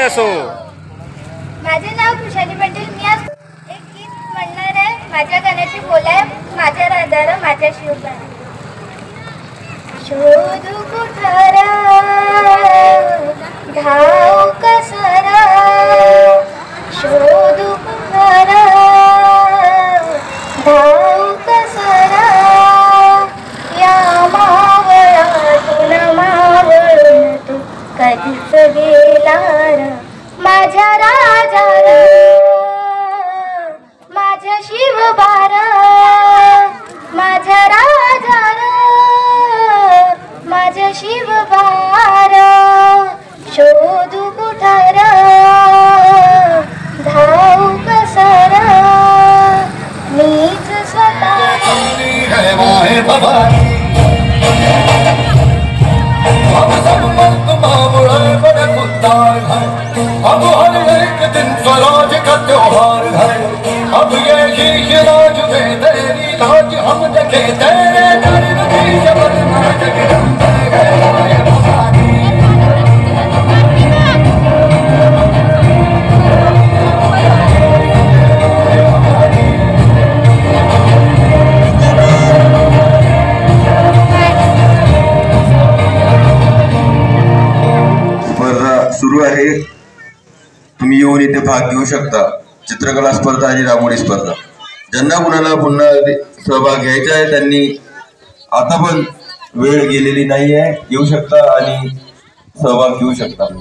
असो. माझे नाव खुशाली पाटील. मी आज एक गीत म्हणणार आहे. माझ्या गाण्याची बोल आहे माझ्या राधारा माझ्या शिवबारा. शोधू कुठारा धाव कसरा, शोधू कुठारा धाव कसरा, या मावळातून मावळून तू कधीच गेला र माझ्या राजा र माझ्या शिवबारा, माझ्या राजा र माझ्या शिवबारा. शोधू कुठारा धाव कसरा, मीच स्वतः अब हर एक दिन स्वराज का त्योहार है. अब ये शीश राज में तेरी लाज हम देखे तेरे दर्द की जबर जगदम्बे गए भवानी. सुरू आहे. तुम्ही येऊन इथे भाग घेऊ शकता. चित्रकला स्पर्धा आणि रांगोळी स्पर्धा. ज्यांना कुणाला पुन्हा सहभाग घ्यायचा आहे त्यांनी आता पण वेळ गेलेली नाही आहे, येऊ शकता आणि सहभाग घेऊ शकता.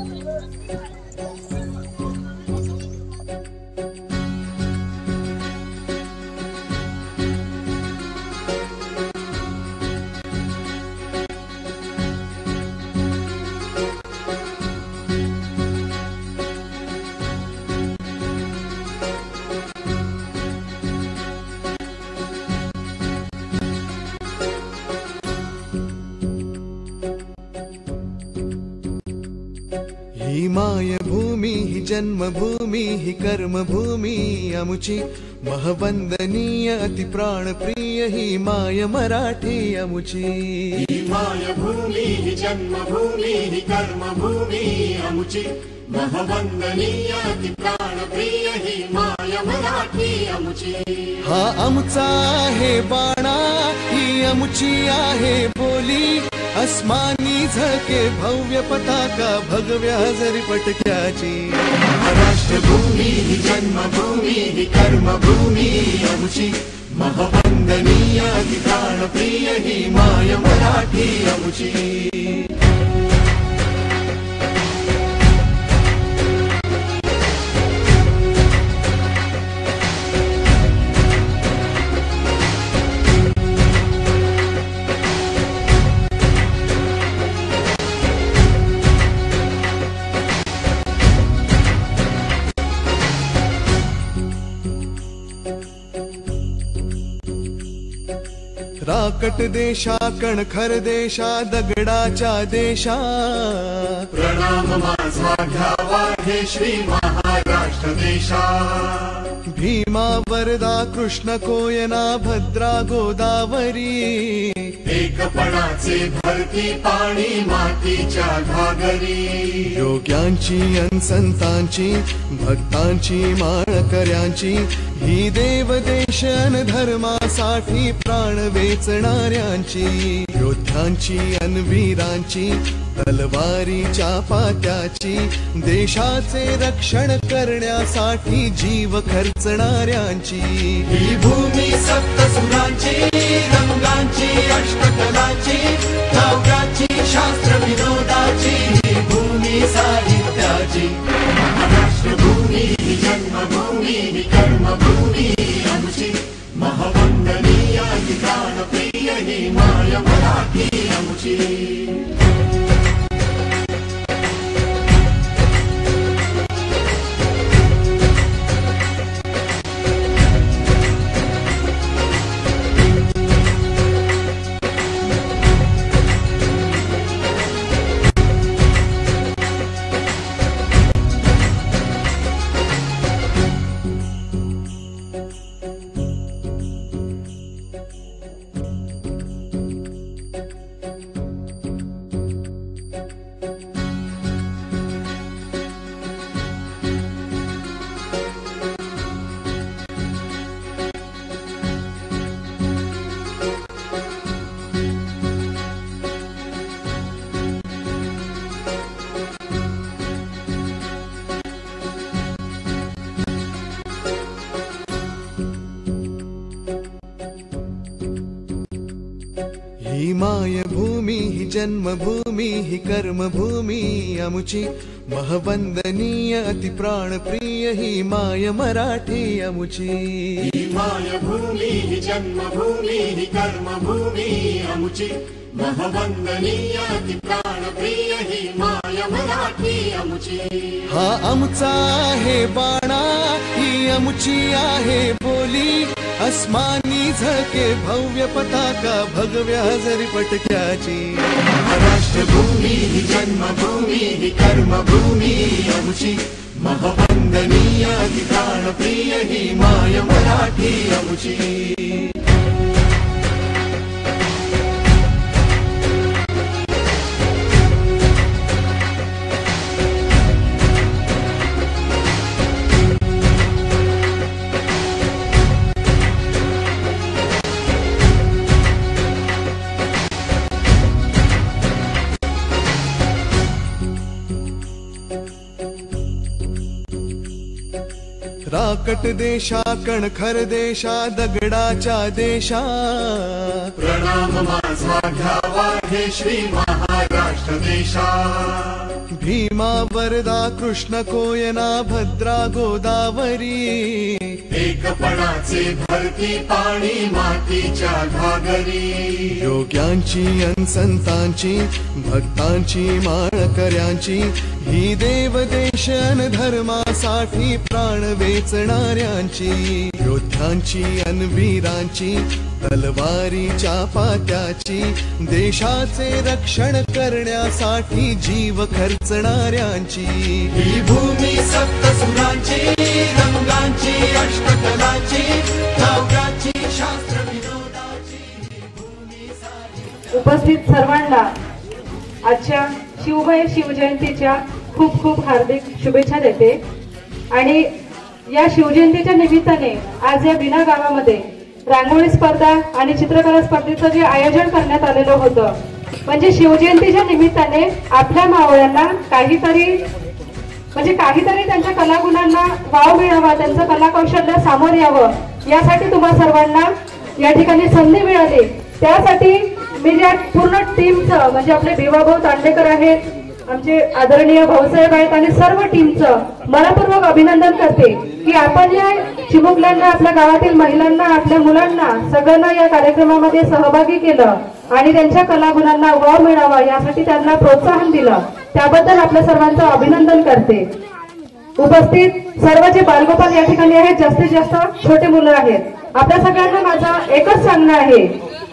ही मायभूमी ही जन्मभूमी ही कर्मभूमी अमुची महवंदनीय अति प्राणप्रिय ही माय मराठी अमुची. ही मायभूमी ही जन्मभूमी ही कर्मभूमी अमुची महवंदनीय अति प्राणप्रिय ही माय मराठी अमुची. हा आमचा आहे बाणा ही अमुची आहे बोली, अस्मानी झके भव्य पताका भगव्या जरी पटक्याची. राष्ट्रभूमी ही जन्मभूमी ही कर्मभूमी अमुची महवंदनीय अति प्राणप्रिय ही माय मराठी अमुची. राकट देशा कणखर देशा दगडाच्या देशा, प्रणाम माझा घ्यावा हे श्री महाराष्ट्र देशा. भीमा वरदा कृष्ण कोयना भद्रा गोदावरी, एकपणाचे भरती पाणी मातीच्या घागरी. योग्यांची अन संतांची भक्तांची माळकऱ्यांची ही देवदेश अन धर्मासाठी प्राण वेचणाऱ्यांची. योद्ध्यांची अन वीरांची तलवारीच्या पात्याची, देशाचे रक्षण करण्यासाठी जीव खर्चणाऱ्यांची. ही भूमी सप्तसुरांची रंगांची अष्टकलांची काव्याची शास्त्र विनोदाची ही भूमी साहित्याची. राष्ट्रभूमी ही जन्मभूमी ही कर्मभूमी आमची महवंदनीय ही प्राणप्रिय ही माय मराठी आमची. मायभूमी ही जन्मभूमी ही कर्मभूमी अमुची महवंदनीय अति प्राणप्रिय ही माय मराठी अमुची ही मायभूमी ही जन्मभूमी ही कर्मभूमी अमुची महवंदनीय अति प्राणप्रिय ही माय मराठी अमुची हा आमचा आहे बाणा ही अमुची आहे बोली अस्मानी झळके भव्य पताका भगव्या हजरी पटक्याची महाराष्ट्रभूमी ही जन्मभूमी ही कर्मभूमी अमुची महवंदनीय अति प्राणप्रिय ही माय मराठी अमुची राकट देशा कणखर देशा दगडाच्या देशा प्रणाम माझा घ्यावा हे श्री महाराष्ट्र देशा भीमा वरदा कृष्ण कोयना भद्रा गोदावरी एकपणाचे भरती पाणी मातीच्या घागरी योग्यांची अन संतांची भक्तांची माळकऱ्यांची ही देवदेश अन धर्मासाठी प्राण वेचणाऱ्यांची योद्ध्यांची अन वीरांची तलवारीच्या पात्याची देशाचे रक्षण करण्यासाठी जीव खर्चणाऱ्यांची ही भूमी सप्तसुरांची रंगांची अष्टकलांची काव्याची शास्त्र विनोदाची उपस्थित सर्वांना आजच्या शिवभय शिवजयंतीच्या खूप खूप हार्दिक शुभेच्छा देते। आणि या शिवजयंतीच्या निमित्ताने आज या बिना गावामध्ये रांगोळी स्पर्धा आणि चित्रकला स्पर्धेचं जे आयोजन करण्यात आलेलं होतं, म्हणजे शिवजयंतीच्या निमित्ताने आपल्या मावळ्यांना काहीतरी त्यांच्या कलागुणांना वाव मिळावा, त्यांचं कलाकौशल्य सामोर यावं यासाठी तुम्हा सर्वांना या ठिकाणी संधी मिळाली। त्यासाठी मी या पूर्ण टीमचं म्हणजे आपले भिवाभाऊ तांडेकर आहेत, आमचे आदरणीय भाऊसाहेब आहेत आणि सर्व टीमचं मनपूर्वक अभिनंदन करते की आपण या चिमुकल्यांना, आपल्या गावातील महिलांना, आपल्या मुलांना सगळ्यांना या कार्यक्रमामध्ये सहभागी केलं आणि त्यांच्या कलागुणांना वाव मिळावा यासाठी त्यांना प्रोत्साहन दिलं, त्याबद्दल आपल्या सर्वांचं अभिनंदन करते। उपस्थित सर्व जे बालगोपाल या ठिकाणी आहेत, जास्तीत जास्त छोटे मुलं आहेत, आपल्या सगळ्यांना माझा एकच सांगणं आहे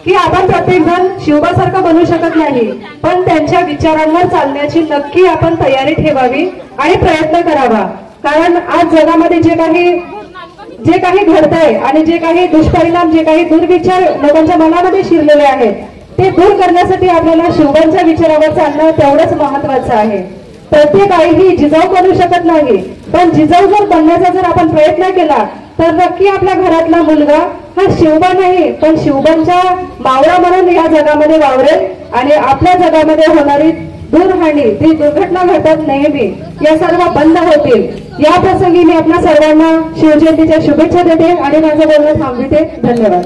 की आपण प्रत्येक जण शिवबासारखं बनू शकत नाही, पण त्यांच्या विचारांवर चालण्याची नक्की आपण तयारी ठेवावी आणि प्रयत्न करावा। कारण आज जगामध्ये जे काही घडतंय आणि जे काही दुष्परिणाम, जे काही दुर्विचार लोकांच्या मनामध्ये शिरलेले आहेत, ते दूर करण्यासाठी आपल्याला शिवबांच्या विचारावर चालणं तेवढंच महत्वाचं आहे। प्रत्येक आई ही जिजाऊ बनू शकत नाही, पण जिजाऊ जर बनण्याचा जर आपण प्रयत्न केला तर नक्की आपल्या घरातला मुलगा हा शिवबा नाही पण शिवबांच्या मावळा म्हणून या जगामध्ये वावरेल आणि आपल्या जगामध्ये होणारी दूरहानी, ती दुर्घटना घडतात नेहमी, या सर्व बंद होतील। या प्रसंगी मी आपल्या सर्वांना शिवजयंतीच्या शुभेच्छा देते आणि माझं बोलणं थांबविते। धन्यवाद।